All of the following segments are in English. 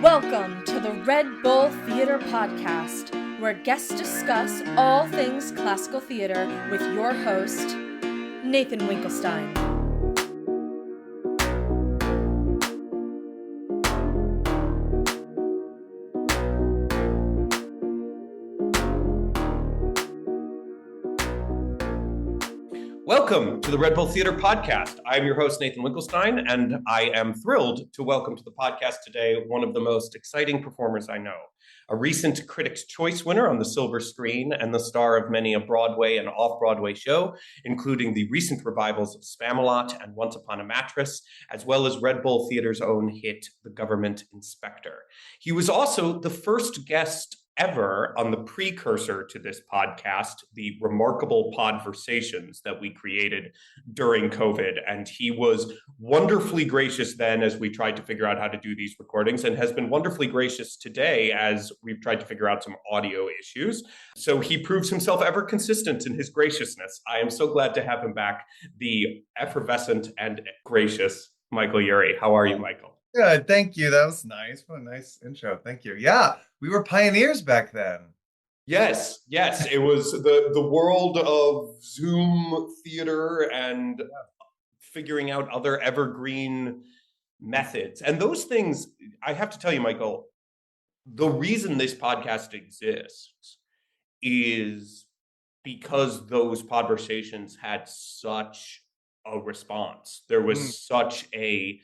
Welcome to the Red Bull Theater Podcast, where guests discuss all things classical theater with your host, Nathan Winkelstein. Welcome to the Red Bull Theater Podcast. I'm your host, Nathan Winkelstein, and I am thrilled to welcome to the podcast today one of the most exciting performers I know, a recent Critics' Choice winner on the silver screen and the star of many a Broadway and off-Broadway show, including the recent revivals of Spamalot and Once Upon a Mattress, as well as Red Bull Theater's own hit, The Government Inspector. He was also the first guest ever on the precursor to this podcast, the RemarkaBULL Podversations that we created during COVID. And he was wonderfully gracious then as we tried to figure out how to do these recordings, and has been wonderfully gracious today as we've tried to figure out some audio issues. So he proves himself ever consistent in his graciousness. I am so glad to have him back, the effervescent and gracious Michael Urie. How are you, Michael? Good, thank you. That was nice. What a nice intro. Thank you. Yeah, we were pioneers back then. Yes. It was the world of Zoom theater and figuring out other evergreen methods. And those things, I have to tell you, Michael, the reason this podcast exists is because those podversations had such a response. There was such a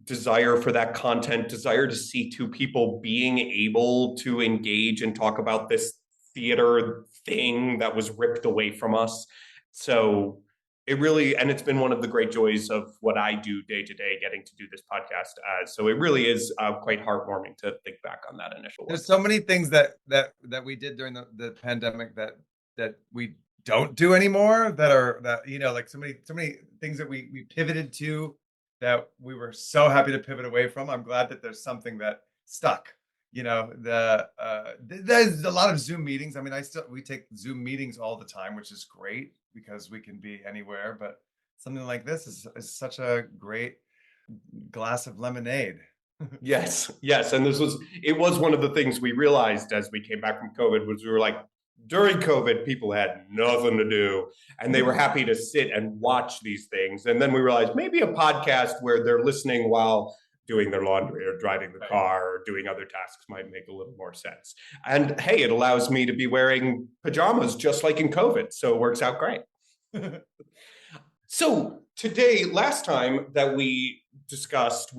desire for that content, desire to see two people being able to engage and talk about this theater thing that was ripped away from us. So it really, and it's been one of the great joys of what I do day to day, getting to do this podcast. So it really is quite heartwarming to think back on that initial one. There's so many things that we did during the pandemic that we don't do anymore, like so many things that we pivoted to that we were so happy to pivot away from. I'm glad that there's something that stuck. There's a lot of Zoom meetings. I mean, we take Zoom meetings all the time, which is great because we can be anywhere. But something like this is such a great glass of lemonade. Yes. And it was one of the things we realized as we came back from COVID was we were like, during COVID, people had nothing to do, and they were happy to sit and watch these things. And then we realized maybe a podcast where they're listening while doing their laundry or driving the car or doing other tasks might make a little more sense. And hey, it allows me to be wearing pajamas just like in COVID, so it works out great. So today, last time that we discussed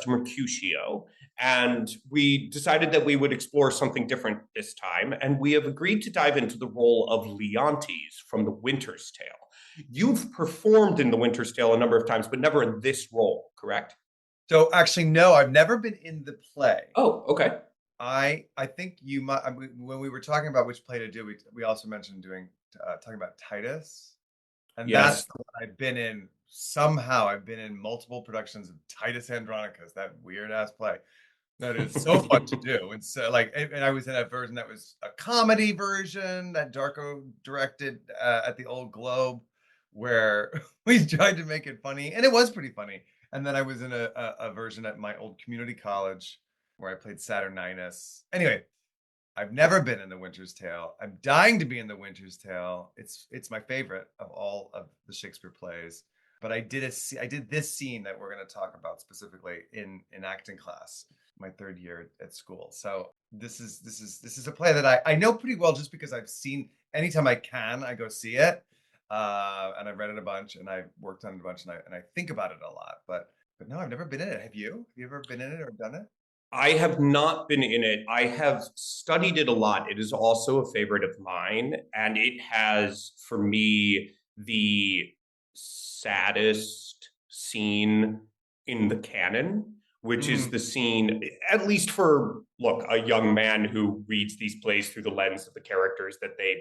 Mercutio, and we decided that we would explore something different this time, and we have agreed to dive into the role of Leontes from The Winter's Tale. You've performed in The Winter's Tale a number of times, but never in this role, correct? So actually, no, I've never been in the play. Oh, okay. I think you might, when we were talking about which play to do, we also mentioned talking about Titus. And yes. That's what I've been in. Somehow I've been in multiple productions of Titus Andronicus, that weird ass play. That is so fun to do. And so and I was in a version that was a comedy version that Darko directed at the Old Globe, where we tried to make it funny, and it was pretty funny. And then I was in a version at my old community college where I played Saturninus. Anyway, I've never been in The Winter's Tale. I'm dying to be in The Winter's Tale. It's my favorite of all of the Shakespeare plays. But I did this scene that we're going to talk about specifically in acting class, my third year at school. So this is a play that I know pretty well just because I've seen, anytime I can, I go see it. And I've read it a bunch, and I've worked on it a bunch, and I think about it a lot. But no, I've never been in it. Have you? Have you ever been in it or done it? I have not been in it. I have studied it a lot. It is also a favorite of mine, and it has, for me, the saddest scene in the canon, which is the scene, at least for, a young man who reads these plays through the lens of the characters that they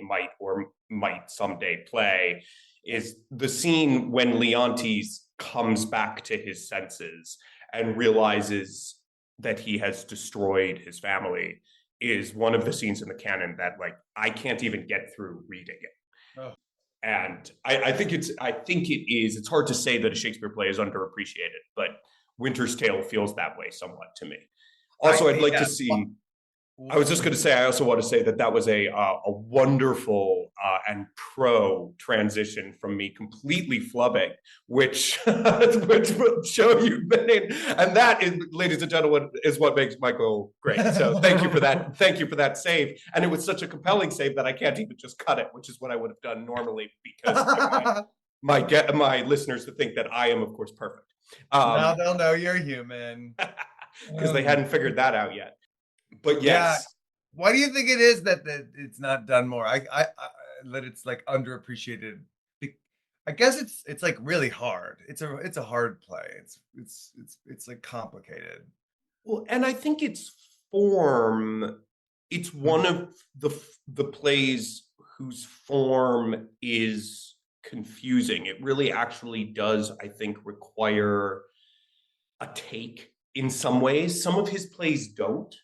might someday play, is the scene when Leontes comes back to his senses and realizes that he has destroyed his family, is one of the scenes in the canon that I can't even get through reading it. Oh. And I think it's hard to say that a Shakespeare play is underappreciated, but Winter's Tale feels that way somewhat to me. Also, I'd like to Yeah. see. I was just going to say, I also want to say that that was a wonderful and pro transition from me completely flubbing, which which will show you the name. And that, is, ladies and gentlemen, is what makes Michael great. So thank you for that. Thank you for that save. And it was such a compelling save that I can't even just cut it, which is what I would have done normally because I want my listeners to think that I am, of course, perfect. Now they'll know you're human. Because they hadn't figured that out yet. But Yeah. yes. Why do you think it is that it's not done more? I that it's like underappreciated. I guess it's like really hard. It's a hard play. It's like complicated. Well, and I think its form, it's one of the plays whose form is confusing. It really actually does, I think, require a take in some ways. Some of his plays don't,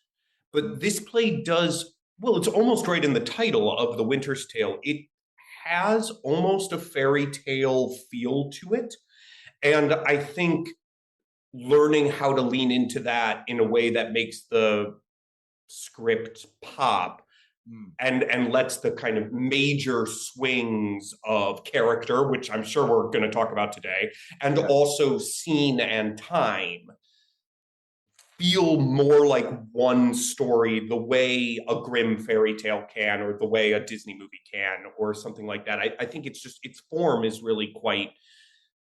but this play does. Well, it's almost right in the title of The Winter's Tale. It has almost a fairy tale feel to it. And I think learning how to lean into that in a way that makes the script pop and lets the kind of major swings of character, which I'm sure we're going to talk about today, and also scene and time feel more like one story, the way a grim fairy tale can, or the way a Disney movie can, or something like that. I think it's just, its form is really quite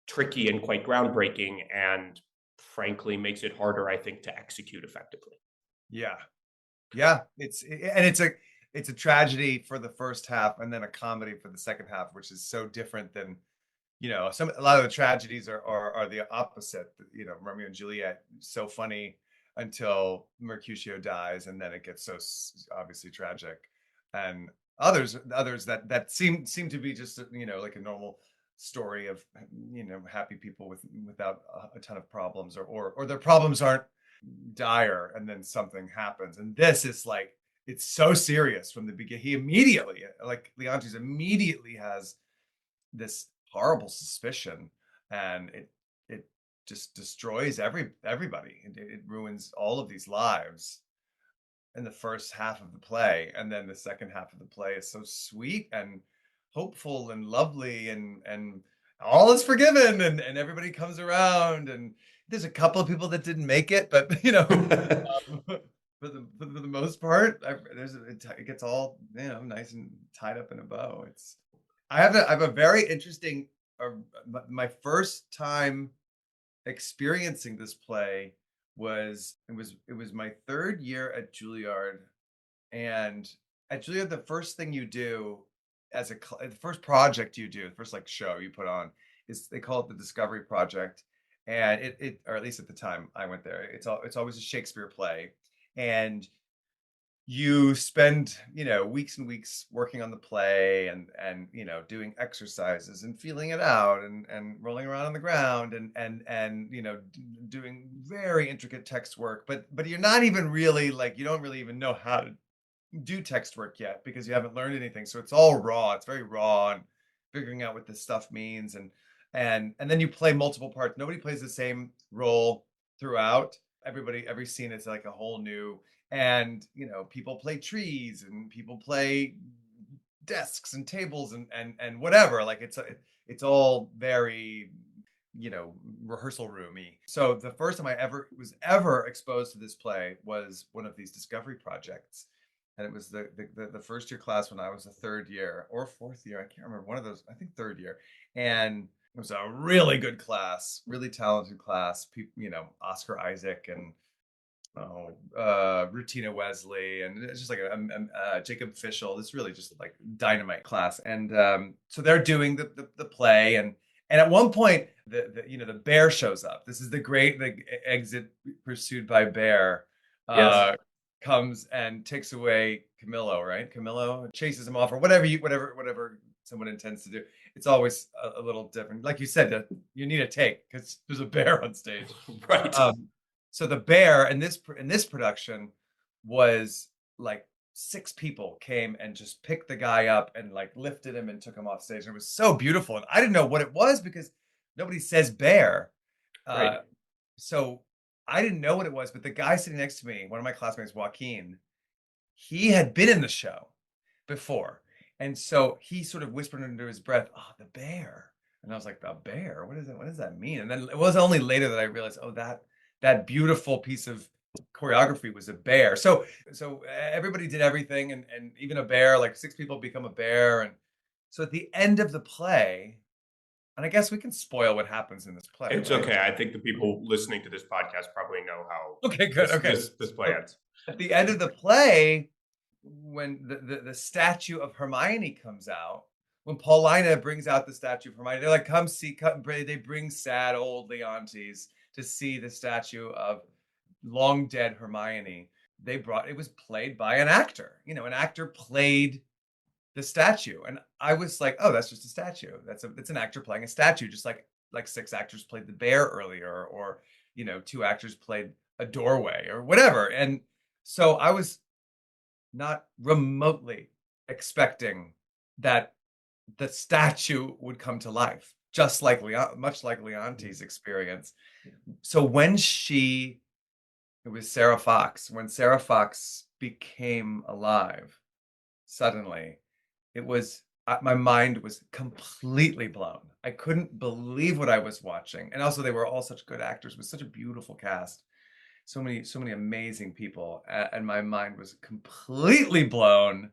tricky and quite groundbreaking, and frankly makes it harder, I think, to execute effectively. Yeah. It's a tragedy for the first half and then a comedy for the second half, which is so different than, a lot of the tragedies are the opposite. Romeo and Juliet, so funny until Mercutio dies, and then it gets so obviously tragic. And others that seem to be just like a normal story of happy people without a ton of problems, or their problems aren't dire and then something happens. And this is like, it's so serious from the beginning. He immediately, like Leontes immediately has this horrible suspicion, and it just destroys everybody. It ruins all of these lives in the first half of the play, and then the second half of the play is so sweet and hopeful and lovely, and all is forgiven, and everybody comes around, and there's a couple of people that didn't make it, but for the most part, it gets all nice and tied up in a bow. I have a very interesting, my first time experiencing this play was my third year at Juilliard. And at Juilliard, the first thing you do the first project you do, the first like show you put on, is they call it the Discovery Project. And it or at least at the time I went there, it's always a Shakespeare play, and you spend weeks and weeks working on the play, and doing exercises and feeling it out, and rolling around on the ground, and doing very intricate text work, but you're not even really, like, you don't really even know how to do text work yet because you haven't learned anything. So it's all raw. It's very raw, and figuring out what this stuff means, and then you play multiple parts. Nobody plays the same role throughout. Every scene is like a whole new, and people play trees, and people play desks and tables, and whatever. Like it's all very rehearsal roomy. So the first time I was ever exposed to this play was one of these Discovery Projects. And it was the first year class when I was a third year or fourth year. I can't remember, one of those, I think third year. And it was a really good class, really talented class. People, Oscar Isaac and Rutina Wesley, and it's just like a Jacob Fischel. This really just like dynamite class. And so they're doing the play, and at one point the bear shows up. This is the exit pursued by bear. Yes. Comes and takes away Camillo, right? Camillo chases him off, or whatever someone intends to do. It's always a little different. Like you said, you need a take because there's a bear on stage. Right. So the bear in this production was like 6 people came and just picked the guy up and like lifted him and took him off stage. And it was so beautiful. And I didn't know what it was because nobody says bear. Right. So I didn't know what it was, but the guy sitting next to me, one of my classmates, Joaquin, he had been in the show before. And so he sort of whispered under his breath, "Oh, the bear." And I was like, "The bear? What is it? What does that mean?" And then it was only later that I realized, oh, that beautiful piece of choreography was a bear. So everybody did everything, and even a bear, like 6 people become a bear. And so at the end of the play, and I guess we can spoil what happens in this play, It's right? okay. I think the people listening to this podcast probably know how Okay, good. Okay. this play ends. At the end of the play, when the statue of Hermione comes out, when Paulina brings out the statue of Hermione, they're like, "Come see," they bring sad old Leontes to see the statue of long dead Hermione. It was played by an actor. An actor played the statue, and I was like, "Oh, that's just a statue. It's an actor playing a statue, just like 6 actors played the bear earlier, or 2 actors played a doorway or whatever." And so I was not remotely expecting that the statue would come to life, just like much like Leontes' experience. So it was Sarah Fox. When Sarah Fox became alive, suddenly, my mind was completely blown. I couldn't believe what I was watching. And also, they were all such good actors with such a beautiful cast. So many amazing people, and my mind was completely blown.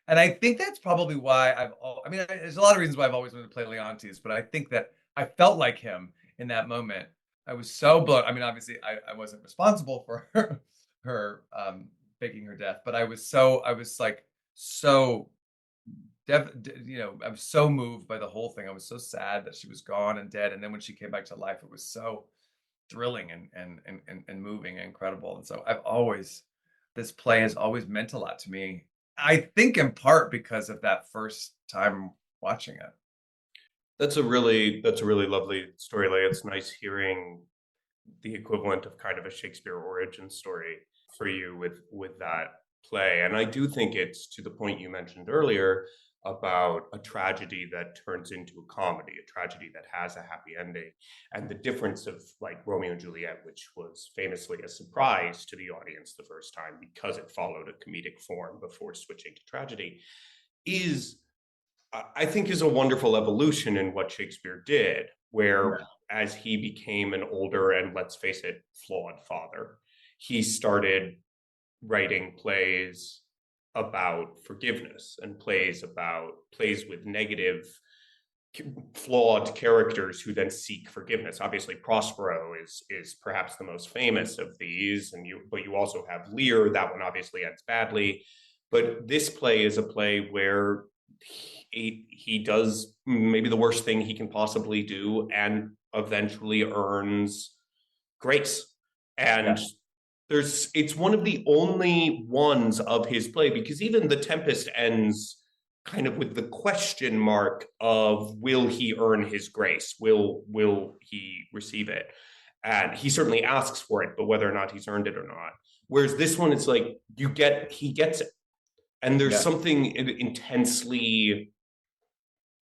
And I think that's probably why there's a lot of reasons why I've always wanted to play Leontes, but I think that I felt like him in that moment. I was so blown. Obviously, I wasn't responsible for her faking her death, but I was like so I was so moved by the whole thing. I was so sad that she was gone and dead, and then when she came back to life, it was so thrilling and moving and incredible. And so this play has always meant a lot to me. I think in part because of that first time watching it. That's a really lovely story, Leigh. It's nice hearing the equivalent of kind of a Shakespeare origin story for you with that play. And I do think it's to the point you mentioned earlier about a tragedy that turns into a comedy, a tragedy that has a happy ending. And the difference of like Romeo and Juliet, which was famously a surprise to the audience the first time because it followed a comedic form before switching to tragedy, is I think is a wonderful evolution in what Shakespeare did, where as he became an older and, let's face it, flawed father, he started writing plays about forgiveness and plays with negative, flawed characters who then seek forgiveness. Obviously, Prospero is perhaps the most famous of these, but you also have Lear. That one obviously ends badly. But this play is a play where he does maybe the worst thing he can possibly do and eventually earns grace. And it's one of the only ones of his play, because even The Tempest ends kind of with the question mark of, will he earn his grace? Will he receive it? And he certainly asks for it, but whether or not he's earned it or not. Whereas this one, it's like he gets it. And there's something intensely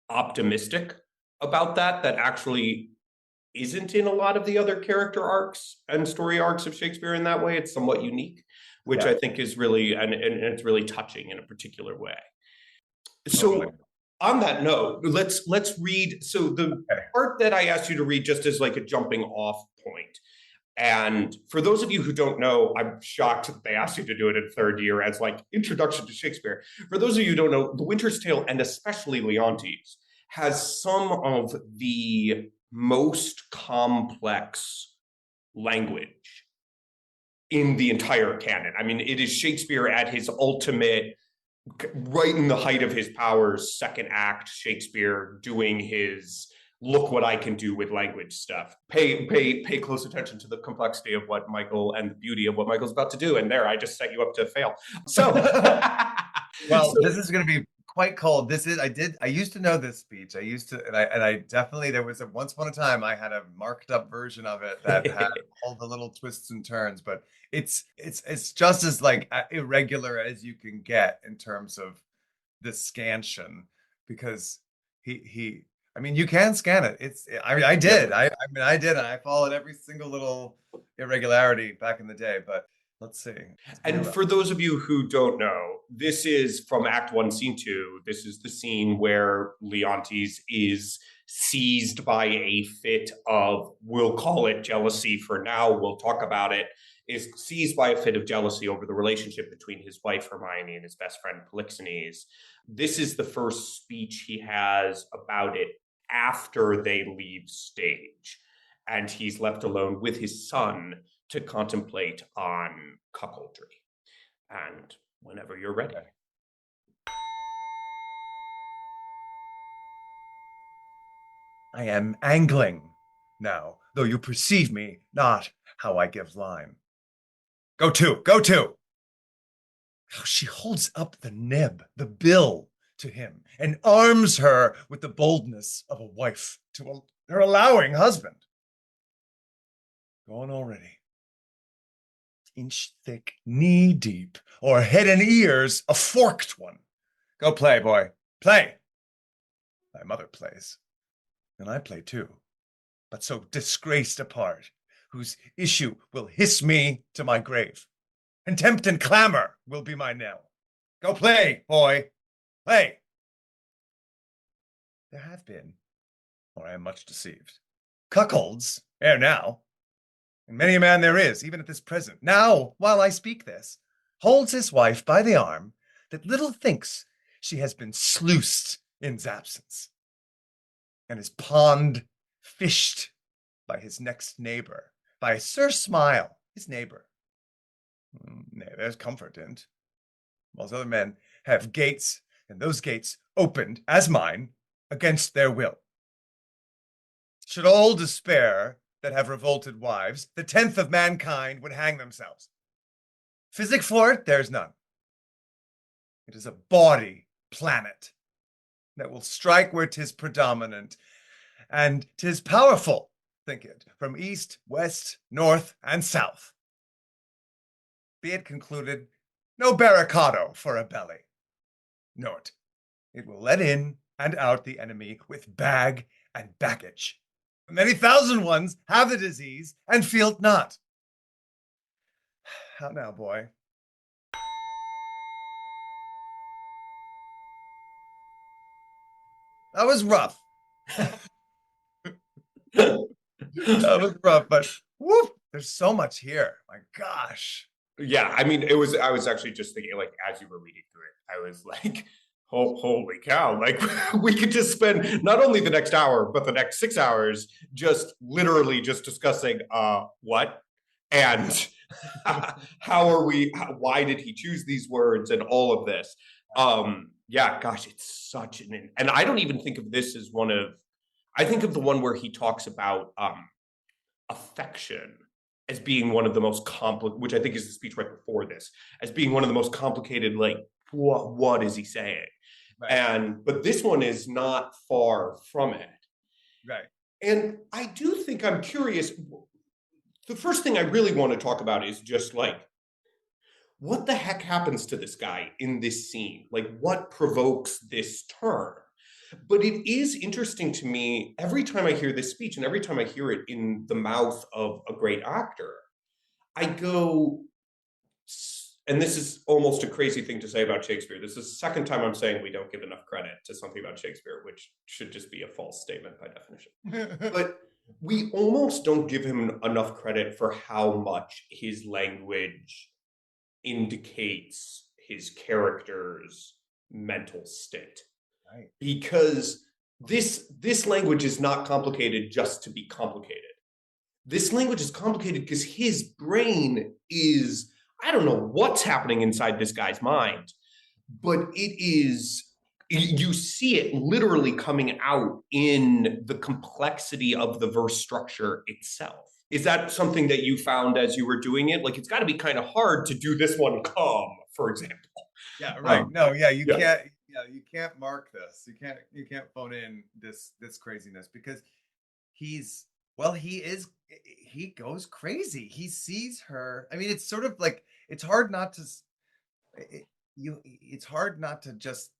optimistic about that actually isn't in a lot of the other character arcs and story arcs of Shakespeare in that way. It's somewhat unique, which I think is really, and it's really touching in a particular way. So on that note, let's read. So the part that I asked you to read just as like a jumping off point. And for those of you who don't know, I'm shocked that they asked you to do it in third year as like introduction to Shakespeare. For those of you who don't know, The Winter's Tale, and especially Leontes, has some of the most complex language in the entire canon. I mean, it is Shakespeare at his ultimate, right in the height of his powers, second act Shakespeare doing his look what I can do with language stuff. Pay close attention to the complexity of what Michael and the beauty of what Michael's about to do. And there, I just set you up to fail. So, this is going to be quite cold. I used to know this speech. And I definitely, once upon a time, I had a marked up version of it that had all the little twists and turns, but it's just as like irregular as you can get in terms of the scansion, because I mean, you can scan it. I did. I did, and I followed every single little irregularity back in the day. But let's see. It's been a And rough. for those of you who don't know, this is from Act One, Scene Two. This is the scene where Leontes is seized by a fit of, we'll call it jealousy for now, we'll talk about it, is seized by a fit of jealousy over the relationship between his wife Hermione and his best friend Polixenes. This is the first speech he has about it after they leave stage. And he's left alone with his son to contemplate on cuckoldry. And whenever you're ready. Okay. I am angling now, though you perceive me not how I give line. Go to, go to. How she holds up the nib, the bill to him, and arms her with the boldness of a wife to her allowing husband. Gone already. Inch thick, knee deep, or head and ears, a forked one. Go play, boy, play. Thy mother plays, and I play too, but so disgraced a part, whose issue will hiss me to my grave. Contempt and clamor will be my knell. Go play, boy, play. There have been, or I am much deceived, cuckolds ere now, and many a man there is, even at this present, now, while I speak this, holds his wife by the arm, that little thinks she has been sluiced in's absence, and is pond fished by his next neighbor, by Sir Smile, his neighbor. Nay, there's comfort in't. Whilst other men have gates, and those gates opened, as mine, against their will. Should all despair that have revolted wives, the 10th of mankind would hang themselves. Physic for it, there's none. It is a bawdy planet that will strike where 'tis predominant, and 'tis powerful, think it, from east, west, north, and south. Be it concluded, no barricado for a belly. Note, it will let in and out the enemy with bag and baggage. Many thousand ones have the disease and feel't not. How now, boy? That was rough. That was rough, but whoop, there's so much here. My gosh. Yeah, I mean, I was actually just thinking, like, as you were reading through it, I was like, holy cow, like, we could just spend not only the next hour, but the next 6 hours just literally just discussing what and why did he choose these words and all of this. Yeah, gosh, it's such and I don't even think of this as I think of the one where he talks about affection as being one of the most complicated, which I think is the speech right before this, as being one of the most complicated, like, what is he saying? Right. But this one is not far from it. Right. And I do think I'm curious. The first thing I really want to talk about is just like, what the heck happens to this guy in this scene? Like, what provokes this turn? But it is interesting to me every time I hear this speech and every time I hear it in the mouth of a great actor, I go, and this is almost a crazy thing to say about Shakespeare. This is the second time I'm saying we don't give enough credit to something about Shakespeare, which should just be a false statement by definition. But we almost don't give him enough credit for how much his language indicates his character's mental state. Right. Because this language is not complicated just to be complicated. This language is complicated because his brain is, I don't know what's happening inside this guy's mind, but you see it literally coming out in the complexity of the verse structure itself. Is that something that you found as you were doing it? Like, it's got to be kind of hard to do this one calm, for example. Yeah, right. No, yeah, you can't mark this. You can't phone in this craziness because he goes crazy. He sees her. I mean, it's sort of like it's hard not to just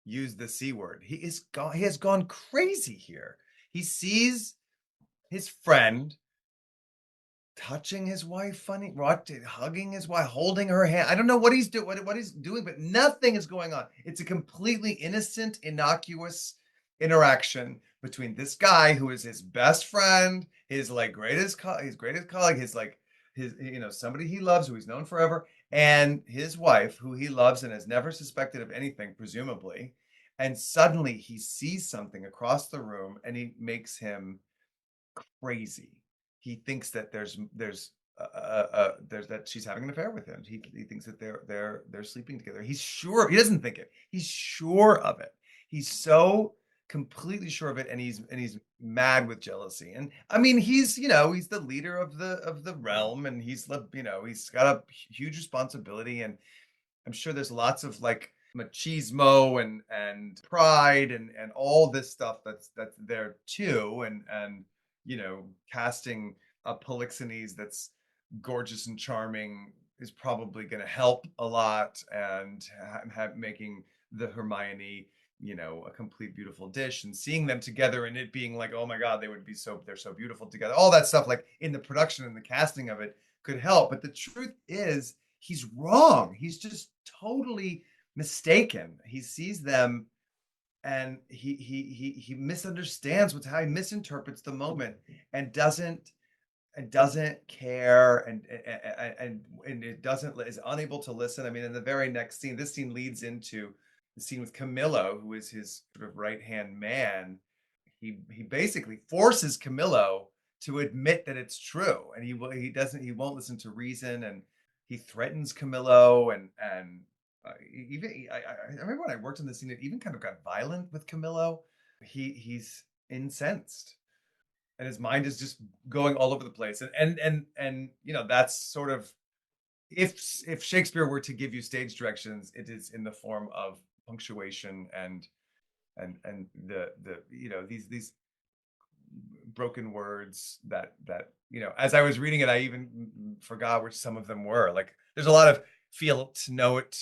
use the C word. He has gone crazy here. He sees his friend touching his wife funny, hugging his wife, holding her hand. I don't know what he's doing, what he's doing, but nothing is going on. It's a completely innocent, innocuous interaction between this guy who is his best friend, his greatest colleague, his somebody he loves, who he's known forever, and his wife, who he loves and has never suspected of anything, presumably. And suddenly he sees something across the room, and he makes him crazy. He thinks that there's that she's having an affair with him. He thinks that they're sleeping together. He's sure. He doesn't think it. He's sure of it. He's so completely sure of it, and he's mad with jealousy. And I mean, he's the leader of the realm, and he's got a huge responsibility, and I'm sure there's lots of machismo and pride and all this stuff that's there too, and casting a Polixenes that's gorgeous and charming is probably going to help a lot, and making the Hermione a complete beautiful dish, and seeing them together and it being like, oh my god, they're so beautiful together, all that stuff, like in the production and the casting of it, could help. But the truth is, he's wrong. He's just totally mistaken. He sees them, and he misunderstands how he misinterprets the moment, and doesn't care, and is unable to listen. I mean, in the very next scene, this scene leads into the scene with Camillo, who is his sort of right-hand man. He basically forces Camillo to admit that it's true, and he won't listen to reason, and he threatens Camillo, and I remember when I worked on the scene, it even kind of got violent with Camillo. He's incensed, and his mind is just going all over the place. And that's sort of, if Shakespeare were to give you stage directions, it is in the form of punctuation and the these broken words that as I was reading it, I even forgot which some of them were. Like, there's a lot of feel it, know it,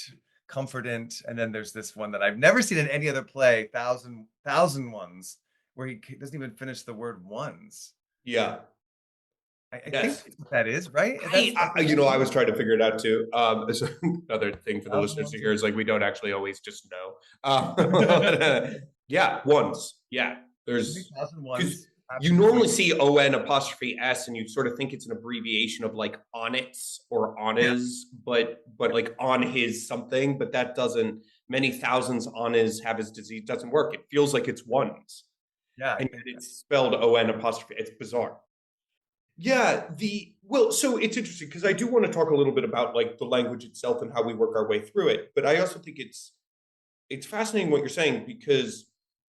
comfortant, and then there's this one that I've never seen in any other play, thousand ones, where he doesn't even finish the word ones. Yeah. I think that is right. I was trying to figure it out too. So another thing for the listeners to hear is we don't actually always just know. Yeah, ones. Yeah, there's because you normally see ON''S, and you sort of think it's an abbreviation of onnits or onis, but like on his something, but that doesn't. Many thousands on his have his disease doesn't work. It feels like it's ones. Yeah, and it's spelled ON''. It's bizarre. Yeah, so it's interesting because I do want to talk a little bit about the language itself and how we work our way through it. But I also think it's fascinating what you're saying, because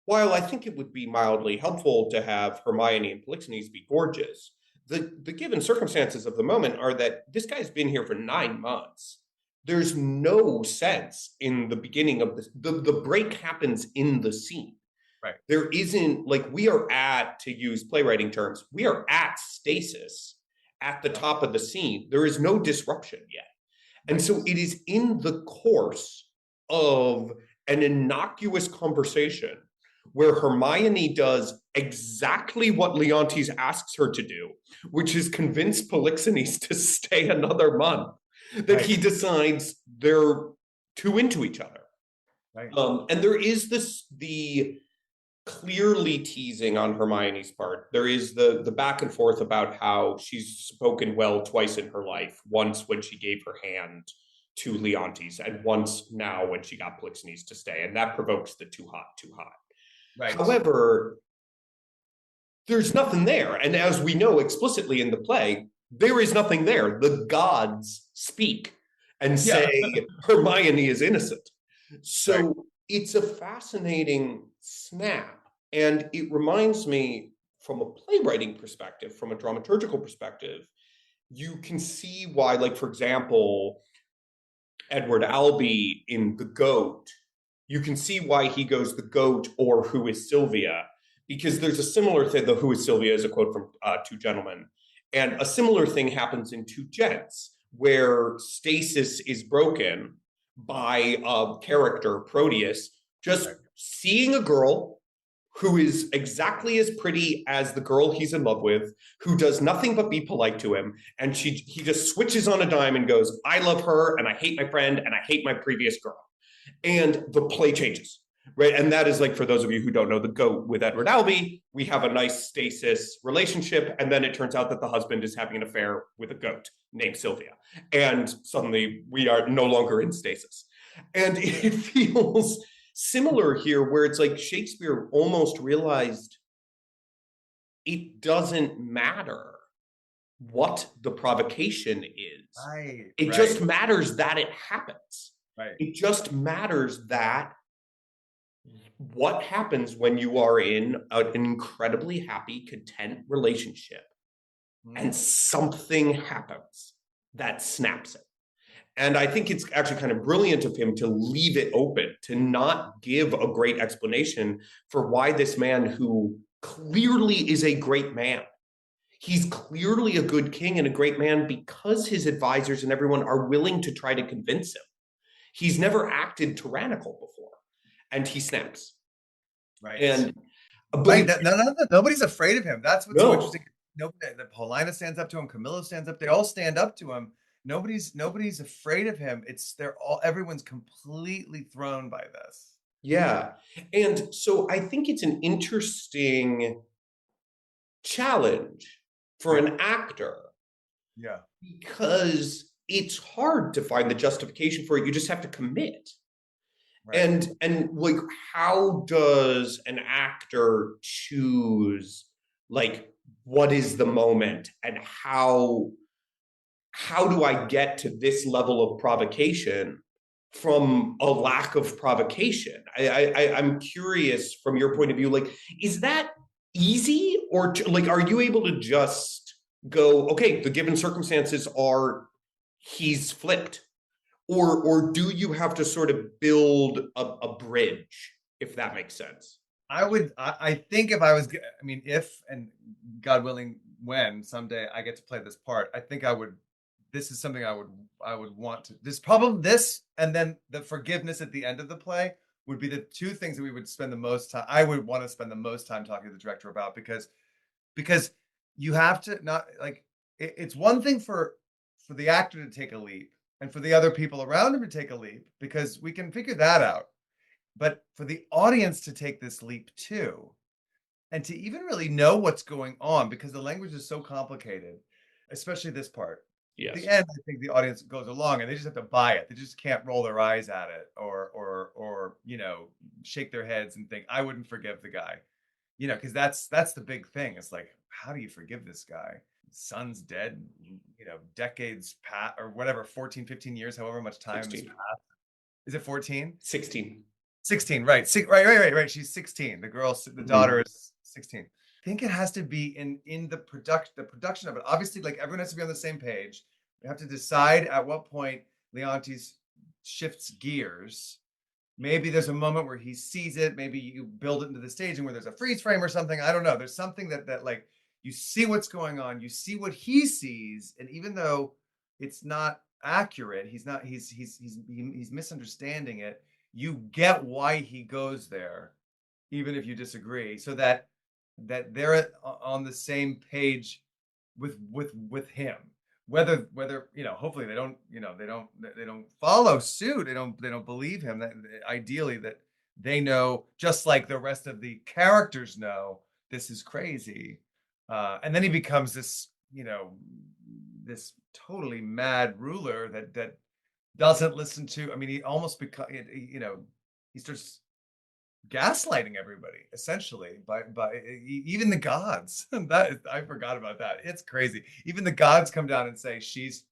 while I think it would be mildly helpful to have Hermione and Polixenes be gorgeous, the given circumstances of the moment are that this guy's been here for 9 months. There's no sense in the beginning of this. The break happens in the scene. Right. There isn't, we are at, to use playwriting terms, we are at stasis at the top of the scene. There is no disruption yet. And so it is in the course of an innocuous conversation where Hermione does exactly what Leontes asks her to do, which is convince Polixenes to stay another month, that he decides they're too into each other. Right. And there is the clearly teasing on Hermione's part. There is the back and forth about how she's spoken well twice in her life. Once when she gave her hand to Leontes, and once now when she got Polixenes to stay. And that provokes the too hot. Right. However, there's nothing there. And as we know explicitly in the play, there is nothing there. The gods speak and say Hermione is innocent. So it's a fascinating snap. And it reminds me, from a playwriting perspective, from a dramaturgical perspective, you can see why, for example, Edward Albee in The Goat, you can see why he goes the goat or who is Sylvia, because there's a similar thing. The who is Sylvia is a quote from Two Gentlemen. And a similar thing happens in Two Gents, where stasis is broken by a character, Proteus, Just seeing a girl who is exactly as pretty as the girl he's in love with, who does nothing but be polite to him, and he just switches on a dime and goes, I love her, and I hate my friend, and I hate my previous girl. And the play changes, right? And that is, like, for those of you who don't know, the GOAT with Edward Albee, we have a nice stasis relationship, and then it turns out that the husband is having an affair with a goat named Sylvia. And suddenly we are no longer in stasis. And it feels similar here, where it's like Shakespeare almost realized it doesn't matter what the provocation is. It just matters that it happens. It just matters that what happens when you are in an incredibly happy, content relationship and something happens that snaps it. And I think it's actually kind of brilliant of him to leave it open, to not give a great explanation for why this man, who clearly is a great man, he's clearly a good king and a great man because his advisors and everyone are willing to try to convince him. He's never acted tyrannical before, and he snaps. And nobody's afraid of him. That's what's so interesting. Paulina stands up to him. Camilla stands up. They all stand up to him. Nobody's afraid of him. Everyone's completely thrown by this. Yeah. And so I think it's an interesting challenge for an actor. Yeah. Because it's hard to find the justification for it. You just have to commit. And like, how does an actor choose, like, what is the moment, and how do I get to this level of provocation from a lack of provocation? I'm curious from your point of view, like, is that easy, or like, are you able to just go, okay, the given circumstances are he's flipped, or do you have to sort of build a bridge, if that makes sense? I think if, and God willing, when someday I get to play this part, I think this is something I would want to, and then the forgiveness at the end of the play would be the two things that we would spend the most time, I would want to spend the most time talking to the director about, because you have to not, like, it's one thing for the actor to take a leap and for the other people around him to take a leap, because we can figure that out. But for the audience to take this leap too, and to even really know what's going on, because the language is so complicated, especially this part. Yes. At the end, I think the audience goes along and they just have to buy it. They just can't roll their eyes at it or shake their heads and think, I wouldn't forgive the guy. Because that's the big thing. It's like, how do you forgive this guy? Son's dead, decades past, or whatever, 14, 15 years, however much time has passed. Is it 14? 16. 16, right. Right. She's 16. The daughter is 16. I think it has to be in the production of it. Obviously, like, everyone has to be on the same page. We have to decide at what point Leontes shifts gears. Maybe there's a moment where he sees it. Maybe you build it into the staging where there's a freeze frame or something. I don't know. There's something that like, you see what's going on. You see what he sees, and even though it's not accurate, he's misunderstanding it. You get why he goes there, even if you disagree, so that they're on the same page with him. Whether hopefully they don't follow suit. They don't believe him. That ideally that they know, just like the rest of the characters know, this is crazy. And then he becomes this totally mad ruler that doesn't listen to. I mean, he almost he starts gaslighting everybody essentially by even the gods. I forgot about that. It's crazy. Even the gods come down and say she's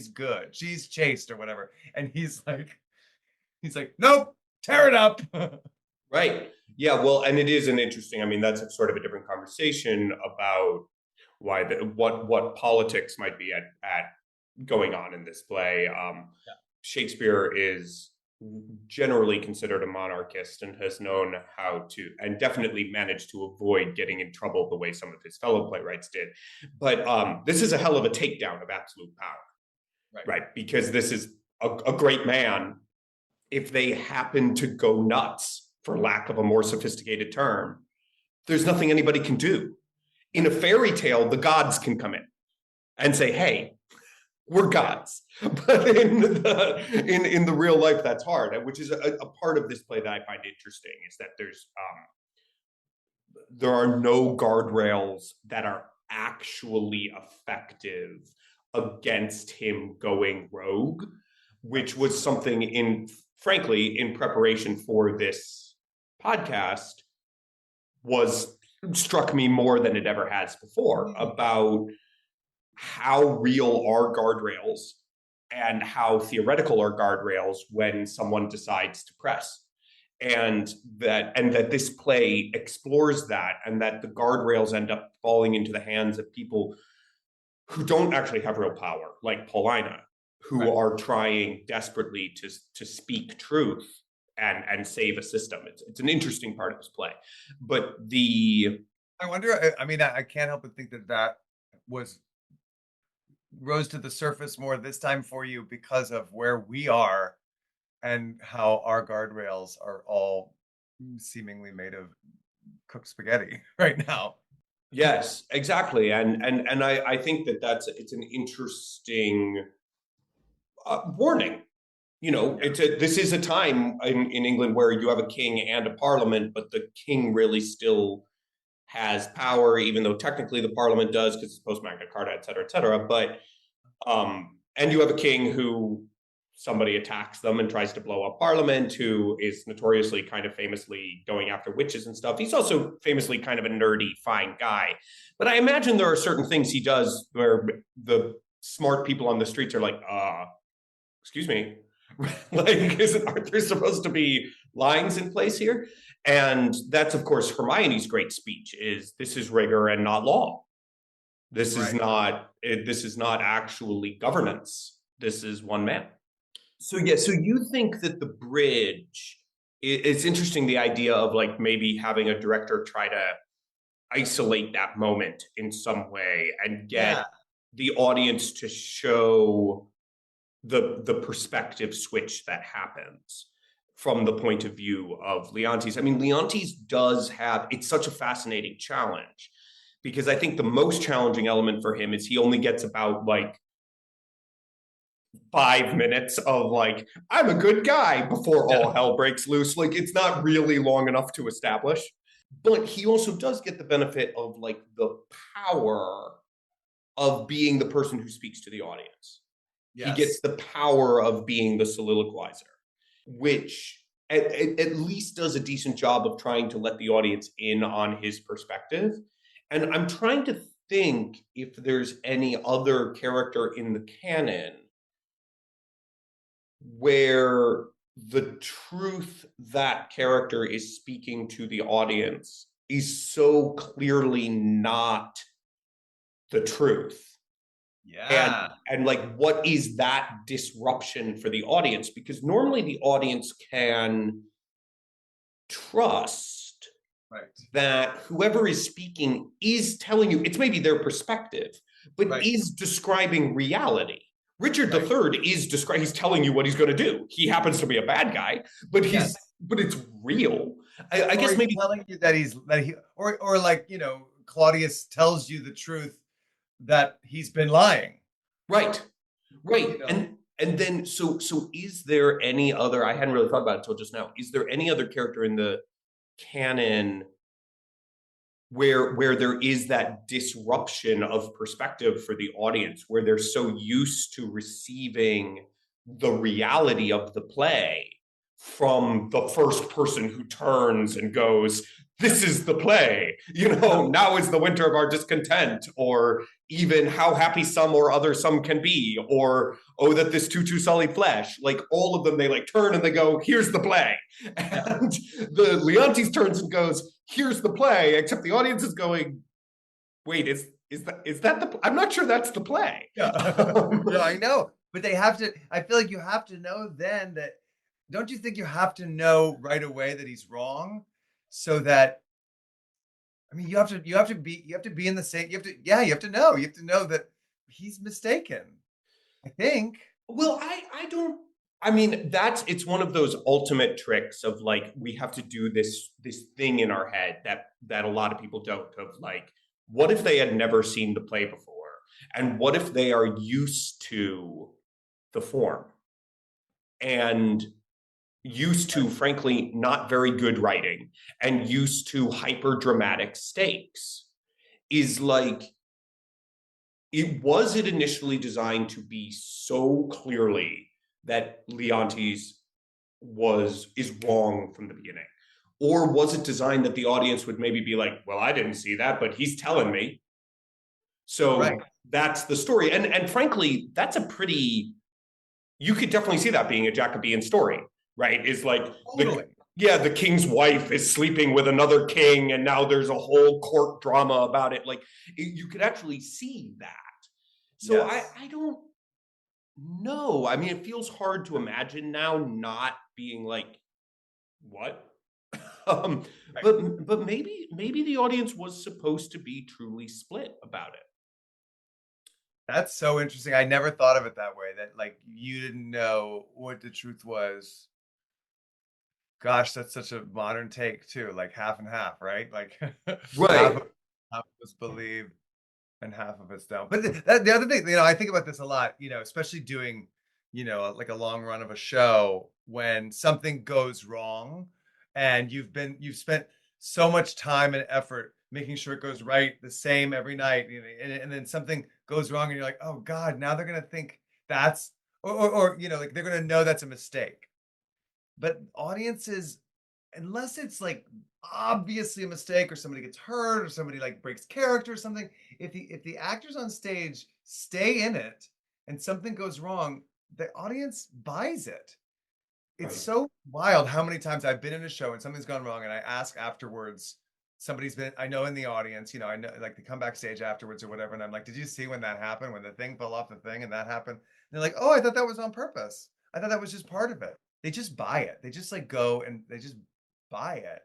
good, she's chaste or whatever, and he's like, nope, tear it up. Right. Yeah. Well, and it is an interesting, I mean, that's sort of a different conversation about why what politics might be at going on in this play. Shakespeare is generally considered a monarchist and has known how to, and definitely managed to avoid getting in trouble the way some of his fellow playwrights did. But this is a hell of a takedown of absolute power, right? Because this is a great man. If they happen to go nuts for lack of a more sophisticated term, there's nothing anybody can do. In a fairy tale, the gods can come in and say, hey, we're gods. But in the real life, that's hard, which is a part of this play that I find interesting, is that there are no guardrails that are actually effective against him going rogue, which was something frankly, in preparation for this podcast, struck me more than it ever has before, about how real are guardrails and how theoretical are guardrails when someone decides to press. And that this play explores that, and that the guardrails end up falling into the hands of people who don't actually have real power, like Paulina, who are trying desperately to speak truth and save a system. It's an interesting part of this play. But I wonder, I mean, I can't help but think that rose to the surface more this time for you because of where we are and how our guardrails are all seemingly made of cooked spaghetti right now. Yes, exactly. And I think it's an interesting warning. This is a time in England where you have a king and a parliament, but the king really still has power, even though technically the parliament does, because it's post Magna Carta, et cetera, et cetera. But and you have a king who somebody attacks them and tries to blow up parliament, who is notoriously kind of famously going after witches and stuff. He's also famously kind of a nerdy, fine guy. But I imagine there are certain things he does where the smart people on the streets are like, excuse me, like, aren't there supposed to be lines in place here? And that's, of course, Hermione's great speech is, this is rigor and not law. This is not actually governance. This is one man. So you think that the bridge, it's interesting, the idea of like maybe having a director try to isolate that moment in some way and get the audience to show the perspective switch that happens from the point of view of Leontes. I mean, Leontes it's such a fascinating challenge, because I think the most challenging element for him is he only gets about like 5 minutes of like, I'm a good guy, before all hell breaks loose. Like, it's not really long enough to establish. But he also does get the benefit of like the power of being the person who speaks to the audience. Yes. He gets the power of being the soliloquizer, which at least does a decent job of trying to let the audience in on his perspective. And I'm trying to think if there's any other character in the canon where the truth that character is speaking to the audience is so clearly not the truth. Yeah. And like, what is that disruption for the audience? Because normally the audience can trust that whoever is speaking is telling you, it's maybe their perspective, but is describing reality. Richard III he's telling you what he's going to do. He happens to be a bad guy, but but it's real. I guess maybe telling you that or like, Claudius tells you the truth that he's been lying. Right. And then so is there any other, I hadn't really thought about it until just now, is there any other character in the canon where there is that disruption of perspective for the audience, where they're so used to receiving the reality of the play from the first person who turns and goes, this is the play, now is the winter of our discontent, or even how happy some or other some can be, or, oh, that this too sully flesh, like all of them, they like turn and they go, here's the play. And the Leontes turns and goes, here's the play, except the audience is going, wait, is that the, I'm not sure that's the play. Yeah, I know, but they have to, I feel like you have to know then that, don't you think you have to know right away that he's wrong? So that, I mean, you have to be in the same, you have to know that he's mistaken, I think. Well, I don't I mean, it's one of those ultimate tricks of like we have to do this thing in our head that a lot of people don't, of like, what if they had never seen the play before? And what if they are used to the form and used to, frankly, not very good writing and used to hyper dramatic stakes? Is like, it initially designed to be so clearly that Leontes is wrong from the beginning? Or was it designed that the audience would maybe be like, well, I didn't see that, but he's telling me. So Right. that's the story. And frankly, that's a pretty, you could definitely see that being a Jacobean story, right? Is like Totally. the king's wife is sleeping with another king, and now there's a whole court drama about it. Like you could actually see that. So Yes. I don't know. I mean, it feels hard to imagine now not being like, what? um, Right. but maybe the audience was supposed to be truly split about it. That's so interesting. I never thought of it that way, that like you didn't know what the truth was. Gosh, that's such a modern take too, like half and half, right? Like half Right. of, half of us believe and half of us don't. But the other thing, I think about this a lot, especially doing, like a long run of a show when something goes wrong and you've spent so much time and effort making sure it goes right the same every night, and then something goes wrong and you're like, oh God, now they're gonna think that's or like they're gonna know that's a mistake. But audiences, unless it's like obviously a mistake or somebody gets hurt or somebody like breaks character or something, if the actors on stage stay in it and something goes wrong, the audience buys it. It's Right. so wild how many times I've been in a show and something's gone wrong and I ask afterwards, somebody's been, I know in the audience, I know like they come backstage afterwards or whatever, and I'm like, did you see when that happened, when the thing fell off the thing and that happened? And they're like, oh, I thought that was on purpose. I thought that was just part of it. They just buy it. They just like go and they just buy it,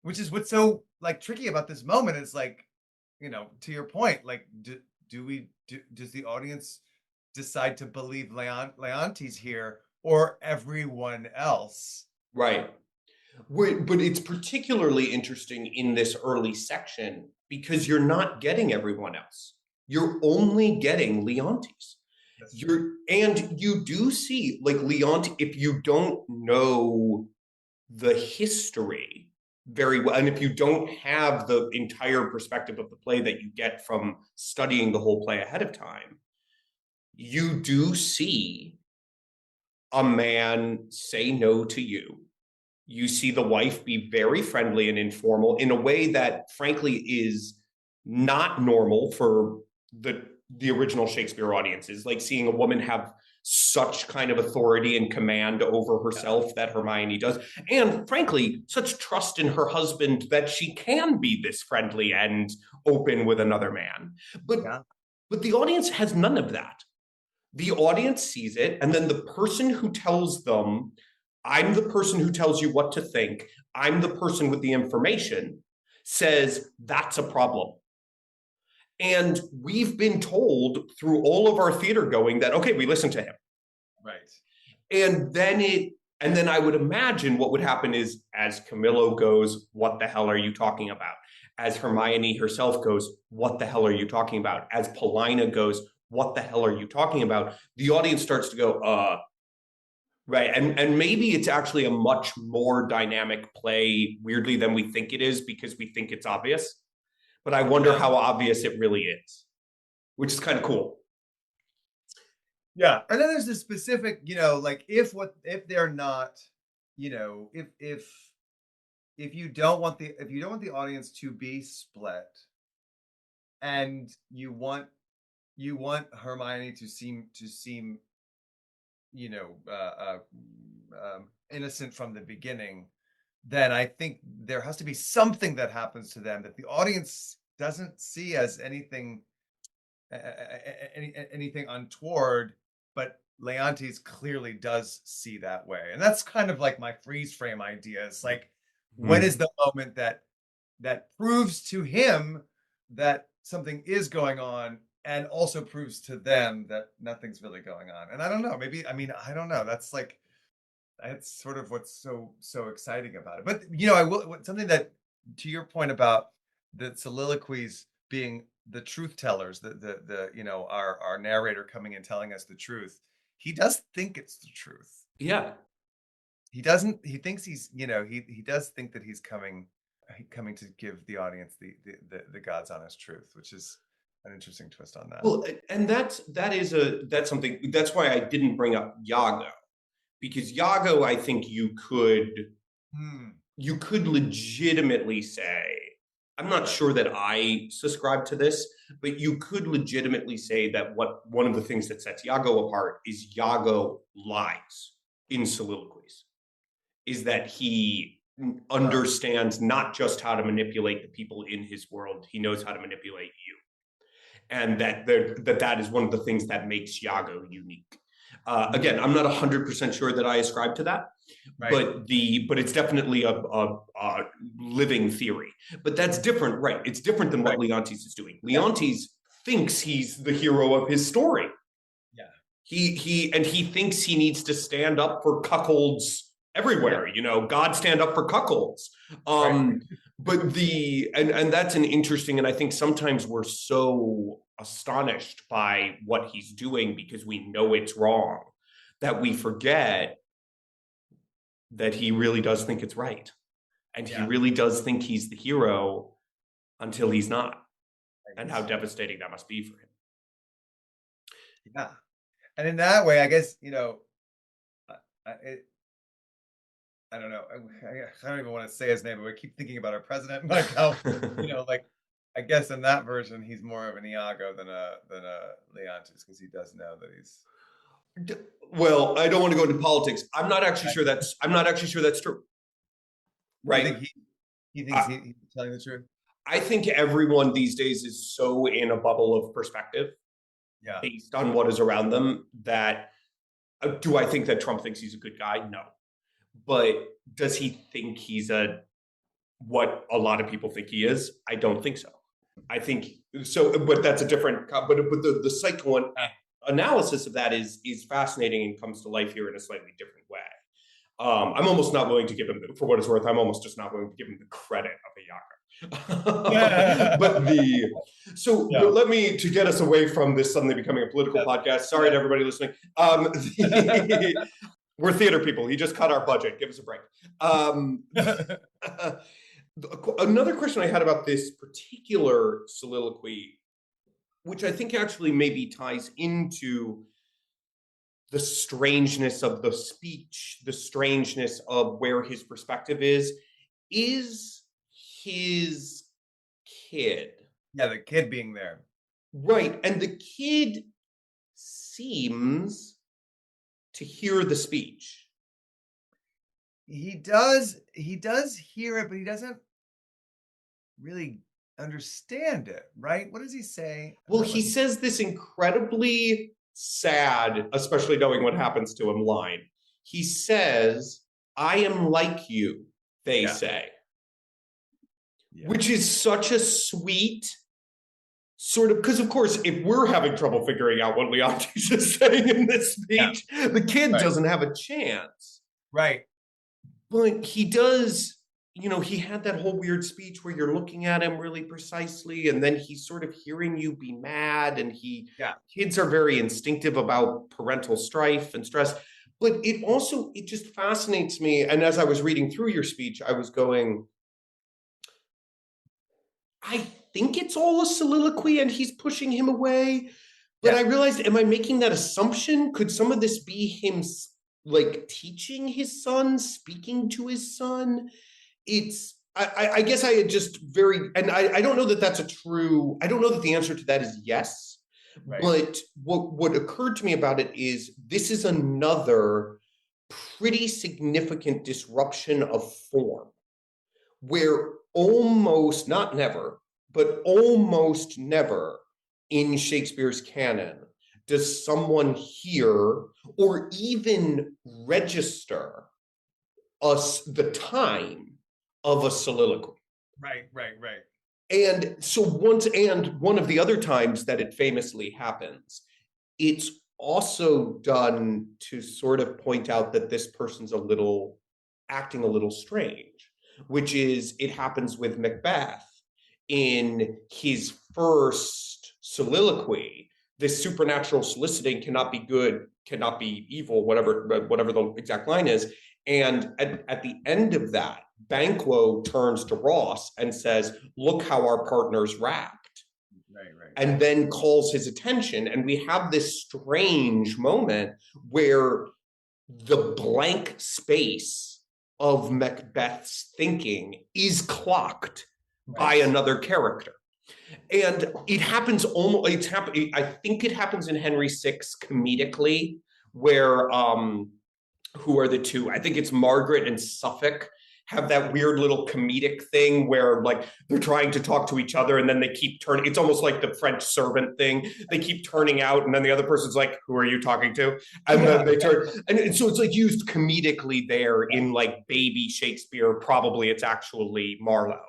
which is what's so like tricky about this moment. Is like, to your point, like, does the audience decide to believe Leontes here or everyone else? Right. But it's particularly interesting in this early section because you're not getting everyone else. You're only getting Leontes. That's true. And you do see like Leontes, if you don't know the history very well, and if you don't have the entire perspective of the play that you get from studying the whole play ahead of time, you do see a man say no to you. You see the wife be very friendly and informal in a way that, frankly, is not normal for the original Shakespeare audiences. Like seeing a woman have such kind of authority and command over herself that Hermione does, and frankly, such trust in her husband that she can be this friendly and open with another man. But Yeah. but the audience has none of that. The audience sees it, and then the person who tells them, I'm the person who tells you what to think, I'm the person with the information, says that's a problem. And we've been told through all of our theater going that, okay, we listen to him. Right. And then I would imagine what would happen is as Camillo goes, what the hell are you talking about? As Hermione herself goes, what the hell are you talking about? As Paulina goes, what the hell are you talking about? The audience starts to go, right. And maybe it's actually a much more dynamic play, weirdly, than we think it is because we think it's obvious. But I wonder Yeah. how obvious it really is, which is kind of cool. Yeah. And then there's this specific, like if they're not, if you don't want the audience to be split and you want Hermione to seem innocent from the beginning, then I think there has to be something that happens to them that the audience doesn't see as anything anything untoward, but Leontes clearly does see that way. And that's kind of like my freeze frame idea. It's like, when Hmm. is the moment that proves to him that something is going on and also proves to them that nothing's really going on. And I don't know, maybe, I mean, I don't know. That's sort of what's so exciting about it. But I will, something that, to your point about the soliloquies being the truth tellers, the our narrator coming and telling us the truth. He does think it's the truth. Yeah. He doesn't. He thinks he's. He does think that he's coming to give the audience the God's honest truth, which is an interesting twist on that. Well, and that's something. That's why I didn't bring up Iago, because Iago, I think you could legitimately say, I'm not sure that I subscribe to this, but you could legitimately say that one of the things that sets Iago apart is Iago lies in soliloquies, is that he understands not just how to manipulate the people in his world, he knows how to manipulate you. And that is one of the things that makes Iago unique. Again, I'm not 100% sure that I ascribe to that, right. but it's definitely a living theory. But that's different, right? It's different than what Leontes is doing. Leontes thinks he's the hero of his story. Yeah, he thinks he needs to stand up for cuckolds everywhere. God stand up for cuckolds. But and that's an interesting, and I think sometimes we're so astonished by what he's doing because we know it's wrong that we forget that he really does think it's right. And he really does think he's the hero until he's not. And how devastating that must be for him. Yeah. And in that way, I guess, I don't know. I don't even want to say his name, but we keep thinking about our president, like how, I guess in that version, he's more of an Iago than a Leontes, because he does know that he's. Well, I don't want to go into politics. I'm not actually sure that's true. Right? He thinks he's telling the truth. I think everyone these days is so in a bubble of perspective, based on what is around them, that do I think that Trump thinks he's a good guy? No. But does he think he's what a lot of people think he is? I don't think so. I think so, but that's a different. But the psychoanalysis of that is fascinating and comes to life here in a slightly different way. I'm almost not willing to give him, for what it's worth, I'm almost just not willing to give him the credit of a Iago. But let me, to get us away from this suddenly becoming a political podcast. Sorry to everybody listening. We're theater people. He just cut our budget. Give us a break. Another question I had about this particular soliloquy, which I think actually maybe ties into the strangeness of the speech, the strangeness of where his perspective is his kid. Yeah, the kid being there. Right. And the kid seems to hear the speech. He does hear it, but he doesn't really understand it, right? What does he say? Well, he says this incredibly sad, especially knowing what happens to him, line. He says, I am like you, they say. Yeah. Which is such a sweet sort of, because of course, if we're having trouble figuring out what Leontes is saying in this speech, the kid doesn't have a chance. Right. But he does, he had that whole weird speech where you're looking at him really precisely, and then he's sort of hearing you be mad, and kids are very instinctive about parental strife and stress. But it just fascinates me. And as I was reading through your speech, I was going, I think it's all a soliloquy and he's pushing him away. But I realized, am I making that assumption? Could some of this be him teaching his son, speaking to his son? I guess I had just and I don't know that that's I don't know that the answer to that is yes. Right. But what occurred to me about it is this is another pretty significant disruption of form, where almost, not never, but almost never in Shakespeare's canon does someone hear or even register the time of a soliloquy. Right. And so one of the other times that it famously happens, it's also done to sort of point out that this person's acting a little strange, which is it happens with Macbeth in his first soliloquy. This supernatural soliciting cannot be good, cannot be evil, whatever the exact line is. And at the end of that, Banquo turns to Ross and says, "Look how our partner's wrapped." Right. And then calls his attention. And we have this strange moment where the blank space of Macbeth's thinking is clocked by another character. And it happens I think it happens in Henry VI comedically, where who are the two? I think it's Margaret and Suffolk have that weird little comedic thing where like they're trying to talk to each other and then they keep turning. It's almost like the French servant thing. They keep turning out and then the other person's like, "Who are you talking to?" And then they turn. And so it's like used comedically there in like baby Shakespeare. Probably it's actually Marlowe.